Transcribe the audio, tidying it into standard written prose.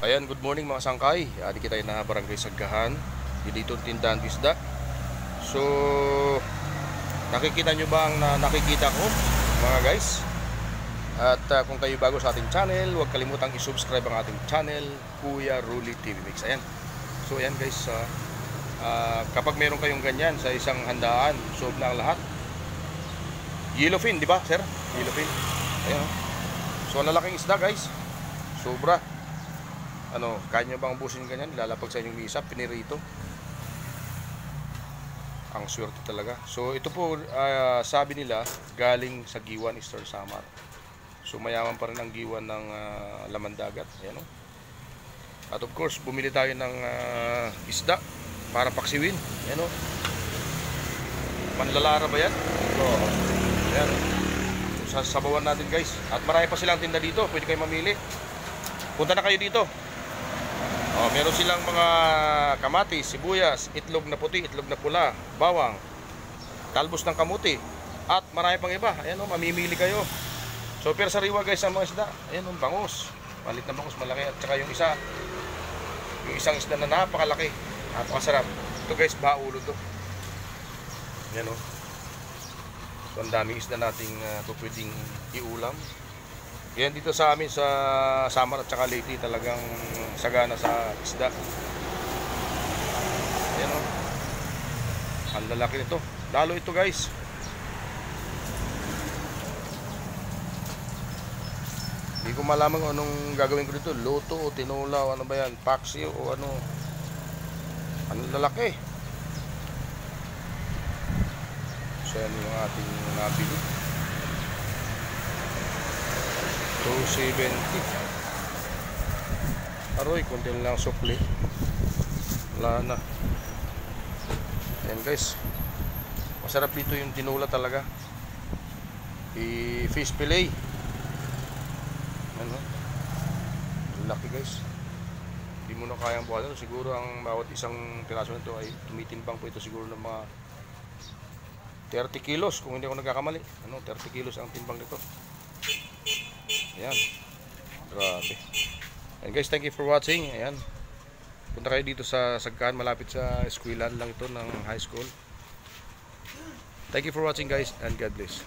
Ayan, good morning mga sangkay. Di kita na barangay Saggahan. Dito tindahan ng isda. So, nakikita nyo ba ang nakikita ko mga guys? At kung kayo bago sa ating channel, huwag kalimutang i-subscribe ang ating channel, Kuya Rolly TV Mix. Ayan. So ayan guys, kapag meron kayong ganyan sa isang handaan, sob na ang lahat. Yellowfin, di ba sir? Yellowfin. Ayan. So lalaking isda guys. Sobra. Kaya nyo bang ubusin ganyan? Lalapag sa inyong isa, pinirito. Ang swerte talaga. So ito po, sabi nila, galing sa Giwan, Eastern Samar. So mayaman pa rin ang Giwan ng laman dagat. Ayan, At of course, bumili tayo ng isda para paksiwin. Ayan, Manlalara ba yan? So, ayan. So, sasabawan natin guys. At marami pa silang tinda dito. Pwede kayo mamili. Punta na kayo dito. Meron silang mga kamatis, sibuyas, itlog na puti, itlog na pula, bawang, talbos ng kamuti, at marami pang iba. Ayan, mamimili kayo. So pero sariwa guys ang mga isda. Ayan, bangus. Malit na bangus, malaki. At saka yung isang isda na napakalaki, napakasarap. Ito guys, baulo to. Ayan, So ang daming isda nating pwedeng iulam. Yan dito sa amin sa Samar at saka Leyte, talagang sagana sa isda. Ayan, ang lalaki nito. Lalo ito guys. Hindi ko malaman kung anong gagawin ko dito. Luto o tinola o ano ba yan, paksi o ano. Ang lalaki. So yan yung ating nabili. 270. Aroy, konti lang sukli. Wala na. Ayan guys, masarap dito yung tinula talaga. Fish fillet. Laki guys. Hindi mo na kayang buhatin. Siguro ang bawat isang piraso nito ay tumitimbang po ito siguro ng mga 30 kilos kung hindi ako nagkakamali. 30 kilos ang timbang nito. Ayan. Grabe. And guys, thank you for watching. Ayan. Punta kayo dito sa Saggahan, malapit sa eskwelahan lang ito ng high school. Thank you for watching guys, and God bless.